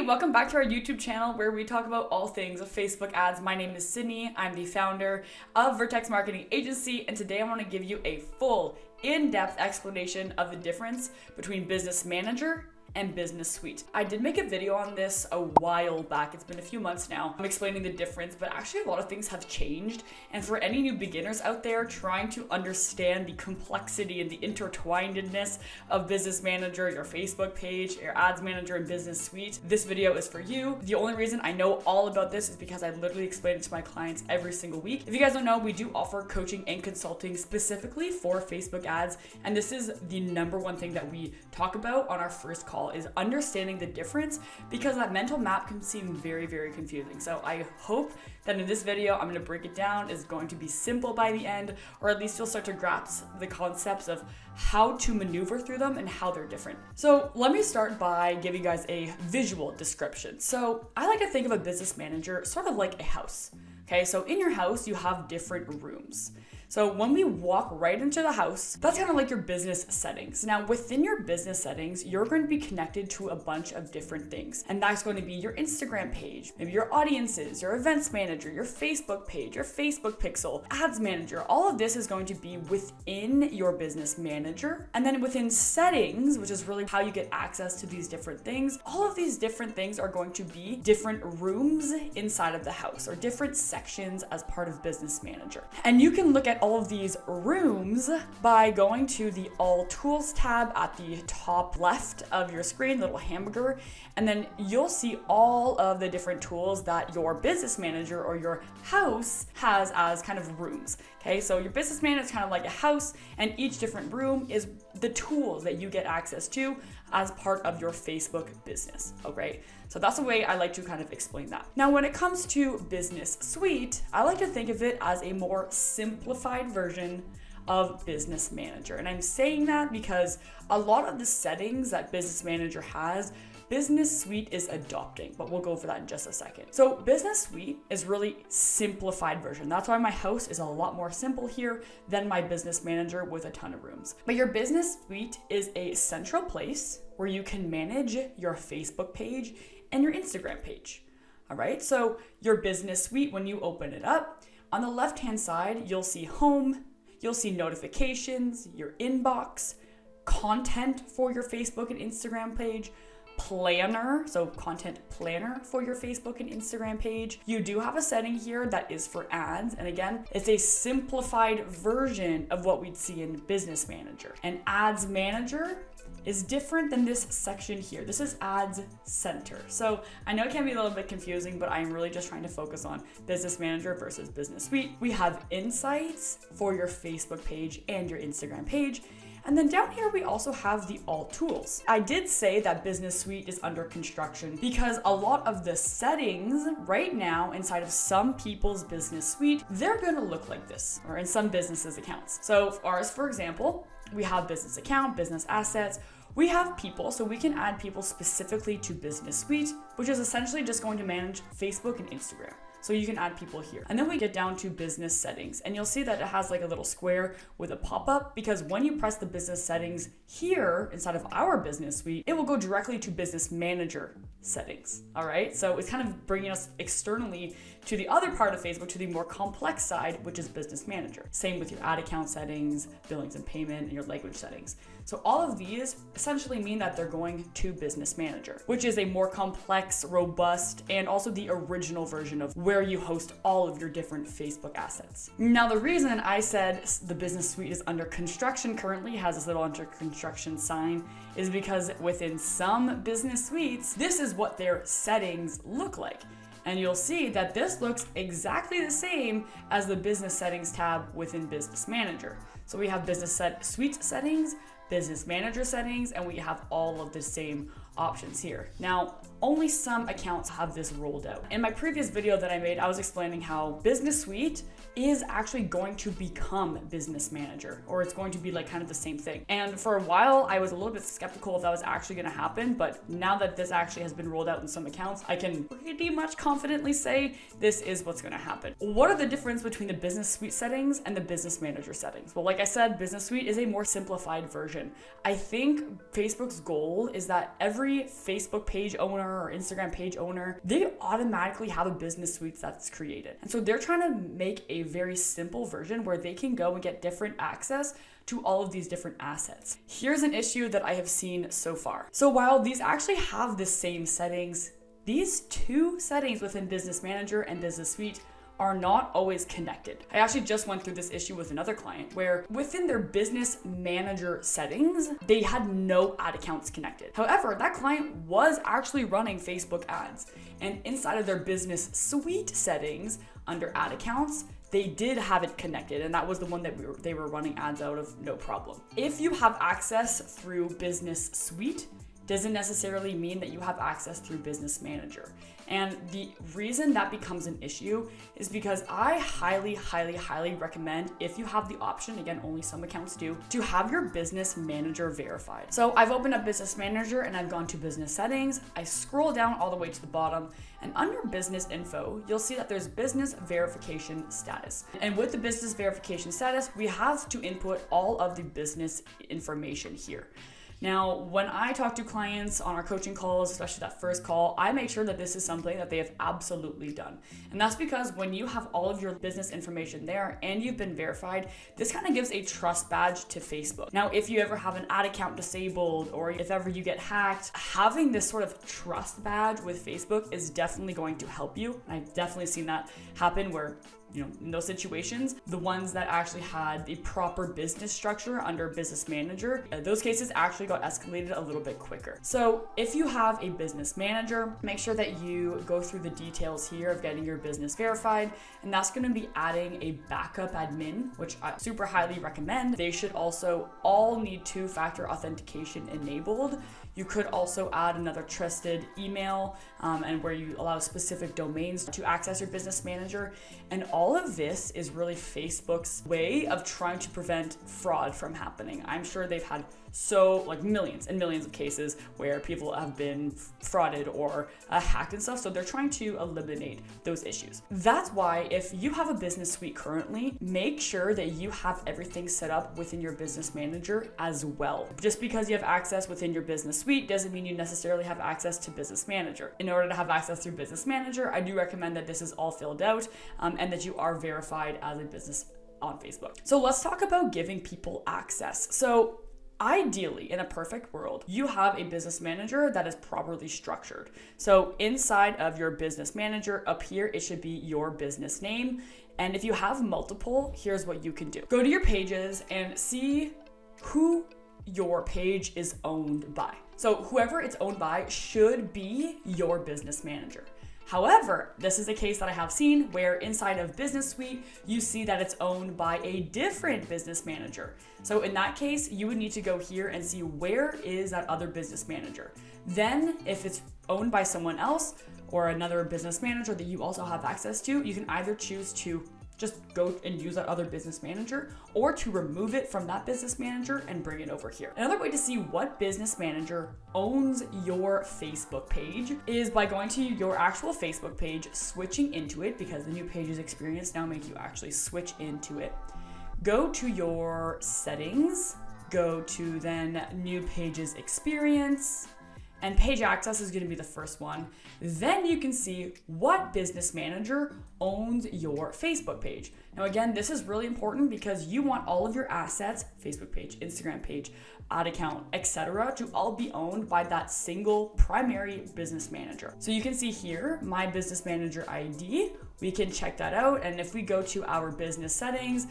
welcome back to our YouTube channel where we talk about all things of Facebook ads. My name is Sydney. I'm the founder of Vertex Marketing Agency, and today I want to give you a full, in-depth explanation of the difference between Business Manager and Business Suite. I did make a video on this a while back. It's been a few months now. I'm explaining the difference, but actually a lot of things have changed. And for any new beginners out there trying to understand the complexity and the intertwinedness of Business Manager, your Facebook page, your Ads Manager, and Business Suite, this video is for you. The only reason I know all about this is because I literally explain it to my clients every single week. If you guys don't know, we do offer coaching and consulting specifically for Facebook ads. And this is the number one thing that we talk about on our first call is understanding the difference, because that mental map can seem very, very confusing. So I hope that in this video, I'm going to break it down. It's going to be simple by the end, or at least you'll start to grasp the concepts of how to maneuver through them and how they're different. So let me start by giving you guys a visual description. So I like to think of a business manager sort of like a house. Okay, so in your house, you have different rooms. So when we walk right into the house, that's kind of like your business settings. Now within your business settings, you're going to be connected to a bunch of different things. And that's going to be your Instagram page, maybe your audiences, your events manager, your Facebook page, your Facebook pixel, ads manager. All of this is going to be within your business manager. And then within settings, which is really how you get access to these different things, all of these different things are going to be different rooms inside of the house or different sections as part of business manager. And you can look at all of these rooms by going to the All Tools tab at the top left of your screen, little hamburger, and then you'll see all of the different tools that your business manager or your house has as kind of rooms. Okay, so your business manager is kind of like a house, and each different room is the tools that you get access to as part of your Facebook business. Okay, so that's the way I like to kind of explain that. Now, when it comes to Business Suite, I like to think of it as a more simplified version of Business Manager. And I'm saying that because a lot of the settings that Business Manager has, Business Suite is adopting, but we'll go over that in just a second. So Business Suite is really simplified version. That's why my house is a lot more simple here than my Business Manager with a ton of rooms. But your Business Suite is a central place where you can manage your Facebook page and your Instagram page. All right, so your Business Suite, when you open it up, on the left-hand side, you'll see home, you'll see notifications, your inbox, content for your Facebook and Instagram page, planner, so content planner for your Facebook and Instagram page. You do have a setting here that is for ads. And again, it's a simplified version of what we'd see in Business Manager. And Ads Manager is different than this section here. This is Ads Center. So I know it can be a little bit confusing, but I'm really just trying to focus on Business Manager versus Business Suite. We have insights for your Facebook page and your Instagram page. And then down here, we also have the All Tools. I did say that Business Suite is under construction because a lot of the settings right now inside of some people's Business Suite, they're gonna look like this, or in some businesses' accounts. So ours, for example, we have business account, business assets, we have people, so we can add people specifically to Business Suite, which is essentially just going to manage Facebook and Instagram. So you can add people here. And then we get down to business settings, and you'll see that it has like a little square with a pop-up, because when you press the business settings here inside of our Business Suite, it will go directly to Business Manager settings. All right, so it's kind of bringing us externally to the other part of Facebook, to the more complex side, which is Business Manager. Same with your ad account settings, billings and payment, and your language settings. So all of these essentially mean that they're going to Business Manager, which is a more complex, robust, and also the original version of where you host all of your different Facebook assets. Now, the reason I said the Business Suite is under construction currently, has this little under construction sign, is because within some business suites, this is what their settings look like. And you'll see that this looks exactly the same as the Business Settings tab within Business Manager. So we have Business Suite settings, Business Manager settings, and we have all of the same options here. Now, only some accounts have this rolled out. In my previous video that I made, I was explaining how Business Suite is actually going to become Business Manager, or it's going to be like kind of the same thing. And for a while, I was a little bit skeptical if that was actually gonna happen, but now that this actually has been rolled out in some accounts, I can pretty much confidently say this is what's gonna happen. What are the difference between the Business Suite settings and the Business Manager settings? Well, like I said, Business Suite is a more simplified version. I think Facebook's goal is that every Facebook page owner owner or Instagram page owner, they automatically have a business suite that's created. And so they're trying to make a very simple version where they can go and get different access to all of these different assets. Here's an issue that I have seen so far. So while these actually have the same settings, these two settings within Business Manager and Business Suite are not always connected. I actually just went through this issue with another client where within their Business Manager settings, they had no ad accounts connected. However, that client was actually running Facebook ads, and inside of their Business Suite settings under ad accounts, they did have it connected, and that was the one that they were running ads out of, no problem. If you have access through Business Suite, doesn't necessarily mean that you have access through Business Manager. And the reason that becomes an issue is because I highly recommend, if you have the option, again, only some accounts do, to have your Business Manager verified. So I've opened up Business Manager and I've gone to Business Settings. I scroll down all the way to the bottom, and under Business Info, you'll see that there's Business Verification Status. And with the Business Verification Status, we have to input all of the business information here. Now, when I talk to clients on our coaching calls, especially that first call, I make sure that this is something that they have absolutely done. And that's because when you have all of your business information there and you've been verified, this kind of gives a trust badge to Facebook. Now, if you ever have an ad account disabled or if ever you get hacked, having this sort of trust badge with Facebook is definitely going to help you. And I've definitely seen that happen where, in those situations, the ones that actually had the proper business structure under Business Manager, those cases actually got escalated a little bit quicker. So if you have a business manager, make sure that you go through the details here of getting your business verified, and that's going to be adding a backup admin, which I super highly recommend. They should also all need two-factor authentication enabled. You could also add another trusted email and where you allow specific domains to access your business manager. And all of this is really Facebook's way of trying to prevent fraud from happening. I'm sure they've had millions and millions of cases where people have been frauded or hacked and stuff. So they're trying to eliminate those issues. That's why if you have a business suite currently, make sure that you have everything set up within your business manager as well. Just because you have access within your business suite doesn't mean you necessarily have access to business manager. In order to have access through business manager, I do recommend that this is all filled out and that you are verified as a business on Facebook. So let's talk about giving people access. So ideally, in a perfect world, you have a business manager that is properly structured. So inside of your business manager, up here, it should be your business name. And if you have multiple, here's what you can do. Go to your pages and see who your page is owned by. So whoever it's owned by should be your business manager. However, this is a case that I have seen where inside of Business Suite, you see that it's owned by a different business manager. So in that case, you would need to go here and see where is that other business manager. Then if it's owned by someone else or another business manager that you also have access to, you can either choose to just go and use that other business manager or to remove it from that business manager and bring it over here. Another way to see what business manager owns your Facebook page is by going to your actual Facebook page, switching into it, because the new pages experience now make you actually switch into it. Go to your settings, go to then new pages experience, and page access is going to be the first one. Then you can see what business manager owns your Facebook page. Now again, this is really important because you want all of your assets, Facebook page, Instagram page, ad account, etc., to all be owned by that single primary business manager. So you can see here, my business manager ID, we can check that out. And if we go to our business settings,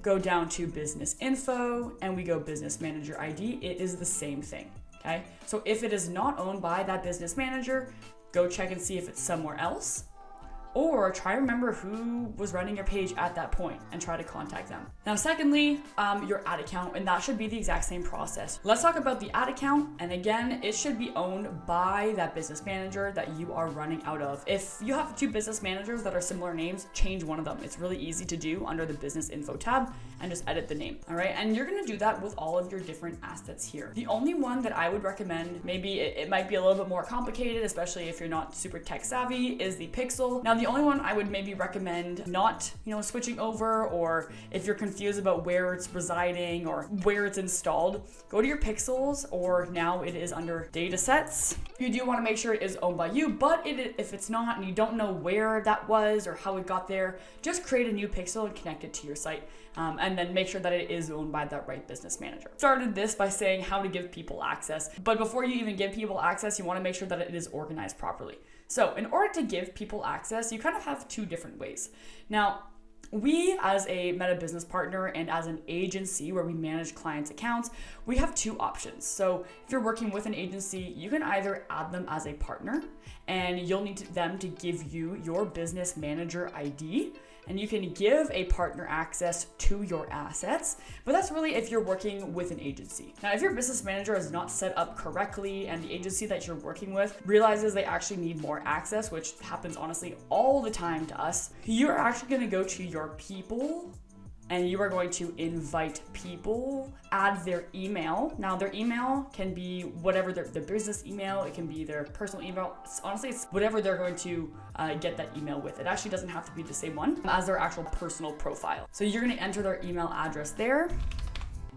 go down to business info, and we go business manager ID, it is the same thing. Okay, so if it is not owned by that business manager, go check and see if it's somewhere else, or try to remember who was running your page at that point and try to contact them. Now, secondly, your ad account, and that should be the exact same process. Let's talk about the ad account. And again, it should be owned by that business manager that you are running out of. If you have two business managers that are similar names, change one of them. It's really easy to do under the business info tab and just edit the name. All right. And you're going to do that with all of your different assets here. The only one that I would recommend, maybe it might be a little bit more complicated, especially if you're not super tech savvy, is the pixel. Now, the the only one I would maybe recommend not, switching over, or if you're confused about where it's residing or where it's installed, go to your pixels, or now it is under data sets. You do want to make sure it is owned by you, but if it's not and you don't know where that was or how it got there, just create a new pixel and connect it to your site. And then make sure that it is owned by that right business manager. Started this by saying how to give people access, but before you even give people access, you want to make sure that it is organized properly. So in order to give people access, you kind of have two different ways. Now, we as a Meta business partner and as an agency where we manage clients' accounts, we have two options. So if you're working with an agency, you can either add them as a partner and you'll need them to give you your business manager ID, and you can give a partner access to your assets, but that's really if you're working with an agency. Now, if your business manager is not set up correctly and the agency that you're working with realizes they actually need more access, which happens honestly all the time to us, you're actually gonna go to your people and you are going to invite people, add their email. Now, their email can be whatever their business email, it can be their personal email. Honestly, it's whatever they're going to get that email with. It actually doesn't have to be the same one as their actual personal profile. So you're gonna enter their email address there,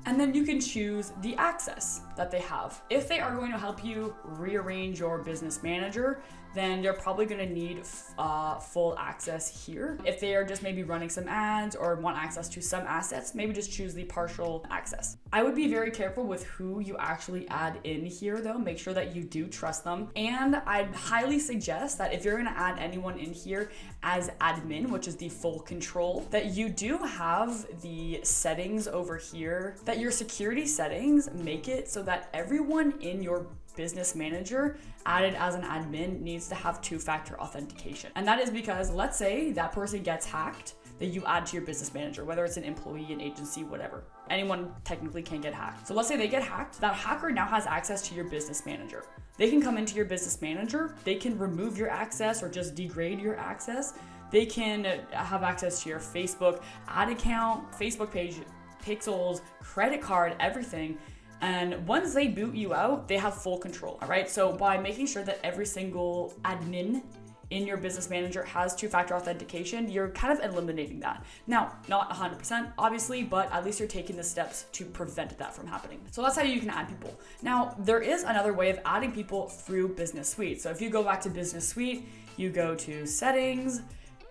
and then you can choose the access that they have. If they are going to help you rearrange your business manager, then you're probably going to need full access here. If they are just maybe running some ads or want access to some assets, maybe just choose the partial access. I would be very careful with who you actually add in here though. Make sure that you do trust them. And I'd highly suggest that if you're going to add anyone in here as admin, which is the full control, that you do have the settings over here, that your security settings make it so that everyone in your business manager added as an admin needs to have two-factor authentication. And that is because, let's say that person gets hacked, that you add to your business manager, whether it's an employee, an agency, whatever. Anyone technically can get hacked. So let's say they get hacked, that hacker now has access to your business manager. They can come into your business manager, they can remove your access or just degrade your access. They can have access to your Facebook ad account, Facebook page, pixels, credit card, everything. And once they boot you out, they have full control, all right? So by making sure that every single admin in your business manager has two-factor authentication, you're kind of eliminating that. Now, not 100% obviously, but at least you're taking the steps to prevent that from happening. So that's how you can add people. Now, there is another way of adding people through Business Suite. So if you go back to Business Suite, you go to settings,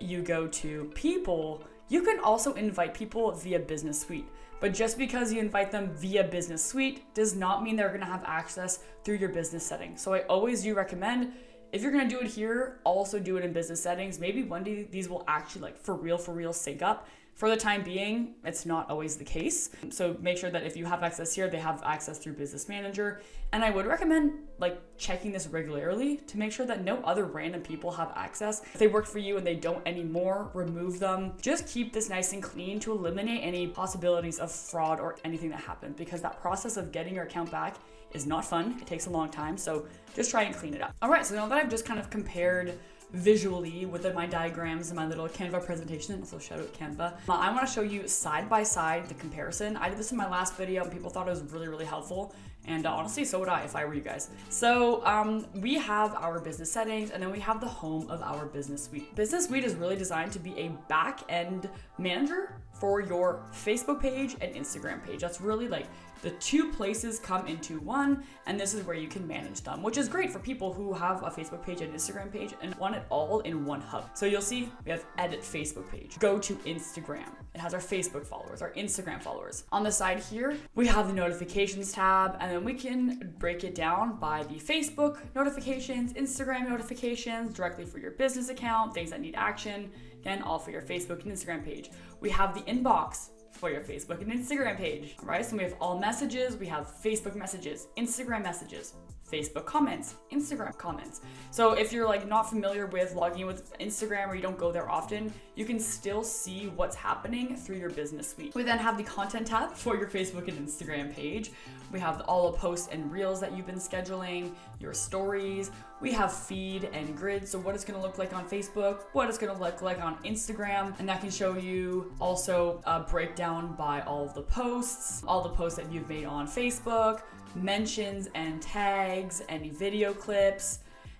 you go to people, you can also invite people via Business Suite. But just because you invite them via Business Suite does not mean they're gonna have access through your business settings. So I always do recommend, if you're gonna do it here, also do it in business settings. Maybe one day these will actually like for real sync up. For the time being, it's not always the case. So make sure that if you have access here, they have access through Business Manager. And I would recommend like checking this regularly to make sure that no other random people have access. If they work for you and they don't anymore, remove them. Just keep this nice and clean to eliminate any possibilities of fraud or anything that happened, because that process of getting your account back is not fun. It takes a long time. So just try and clean it up. All right, so now that I've just kind of compared visually within my diagrams and my little Canva presentation, and also shout out Canva, I want to show you side by side the comparison. I did this in my last video and people thought it was really helpful, and honestly so would I if I were you guys. So we have our business settings, and then we have the home of our Business Suite. Business Suite is really designed to be a back-end manager for your Facebook page and Instagram page. That's really like the two places come into one, and this is where you can manage them, which is great for people who have a Facebook page and Instagram page and want it all in one hub. So you'll see we have edit Facebook page, go to Instagram. It has our Facebook followers, our Instagram followers. On the side here, we have the notifications tab, and then we can break it down by the Facebook notifications, Instagram notifications, directly for your business account, things that need action, again, all for your Facebook and Instagram page. We have the inbox for your Facebook and Instagram page. All right, so we have all messages, we have Facebook messages, Instagram messages, Facebook comments, Instagram comments. So if you're like not familiar with logging in with Instagram or you don't go there often, you can still see what's happening through your Business Suite. We then have the content tab for your Facebook and Instagram page. We have all the posts and reels that you've been scheduling, your stories. We have feed and grid, so what it's gonna look like on Facebook, what it's gonna look like on Instagram, and that can show you also a breakdown by all of the posts that you've made on Facebook, mentions and tags, any video clips,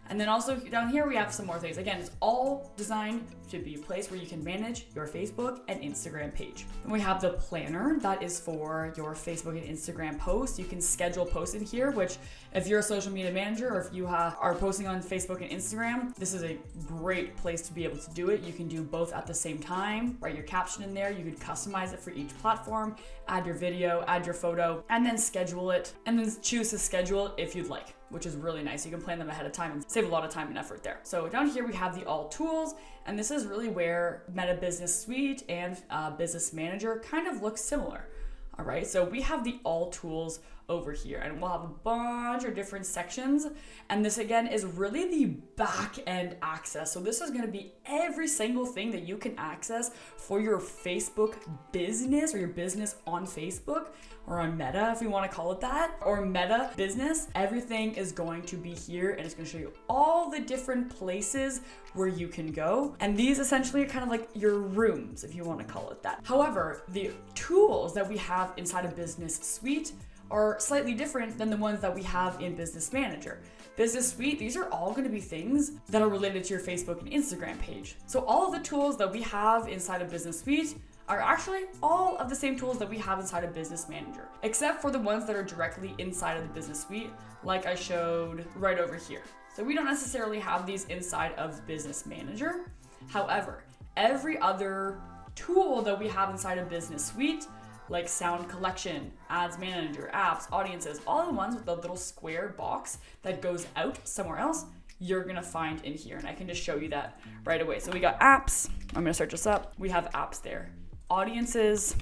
And then also down here, we have some more things. Again, it's all designed to be a place where you can manage your Facebook and Instagram page. And we have the planner that is for your Facebook and Instagram posts. You can schedule posts in here, which if you're a social media manager or if you are posting on Facebook and Instagram, this is a great place to be able to do it. You can do both at the same time, write your caption in there. You could customize it for each platform, add your video, add your photo, and then schedule it, and then choose to schedule it if you'd like, which is really nice. You can plan them ahead of time and save a lot of time and effort there. So down here we have the all tools, and this is really where Meta Business Suite and Business Manager kind of look similar. All right, so we have the all tools over here, and we'll have a bunch of different sections. And this again is really the back end access. So this is going to be every single thing that you can access for your Facebook business or your business on Facebook or on Meta, if you want to call it that, or Meta Business. Everything is going to be here, and it's going to show you all the different places where you can go. And these essentially are kind of like your rooms, if you want to call it that. However, the tools that we have inside of Business Suite are slightly different than the ones that we have in Business Manager. Business Suite, these are all going to be things that are related to your Facebook and Instagram page. So all of the tools that we have inside of Business Suite are actually all of the same tools that we have inside of Business Manager, except for the ones that are directly inside of the Business Suite, like I showed right over here. So we don't necessarily have these inside of Business Manager. However, every other tool that we have inside of Business Suite, like Sound Collection, Ads Manager, Apps, Audiences, all the ones with the little square box that goes out somewhere else, you're gonna find in here. And I can just show you that right away. So we got apps. I'm gonna search this up. We have apps there. Audiences,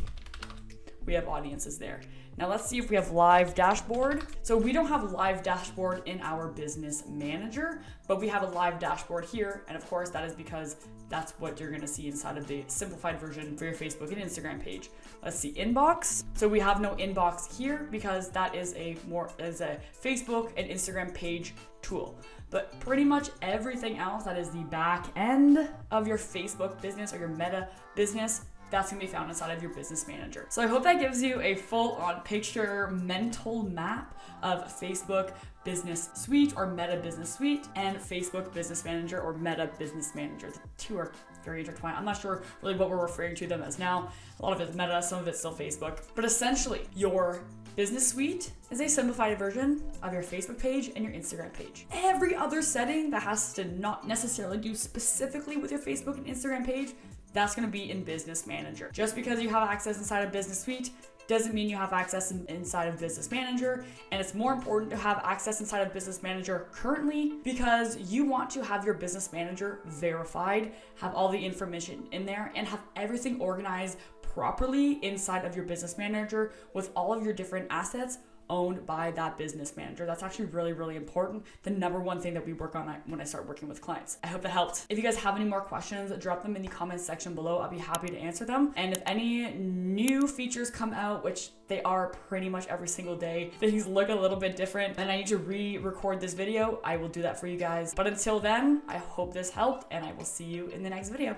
we have audiences there. Now let's see if we have live dashboard. So we don't have live dashboard in our Business Manager, but we have a live dashboard here. And of course that is because that's what you're gonna see inside of the simplified version for your Facebook and Instagram page. Let's see inbox. So we have no inbox here because that is a Facebook and Instagram page tool. But pretty much everything else that is the back end of your Facebook business or your Meta business, that's gonna be found inside of your Business Manager. So I hope that gives you a full-on picture, mental map of Facebook Business Suite or Meta Business Suite and Facebook Business Manager or Meta Business Manager. The two are very intertwined. I'm not sure really what we're referring to them as now. A lot of it's Meta, some of it's still Facebook. But essentially, your Business Suite is a simplified version of your Facebook page and your Instagram page. Every other setting that has to not necessarily do specifically with your Facebook and Instagram page, that's gonna be in Business Manager. Just because you have access inside of Business Suite doesn't mean you have access inside of Business Manager. And it's more important to have access inside of Business Manager currently because you want to have your Business Manager verified, have all the information in there, and have everything organized properly inside of your Business Manager with all of your different assets owned by that Business Manager. That's actually really, really important. The number one thing that we work on when I start working with clients. I hope that helped. If you guys have any more questions, drop them in the comments section below. I'll be happy to answer them. And if any new features come out, which they are pretty much every single day, things look a little bit different and I need to re-record this video, I will do that for you guys. But until then, I hope this helped and I will see you in the next video.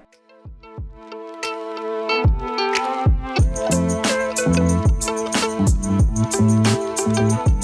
Thank you.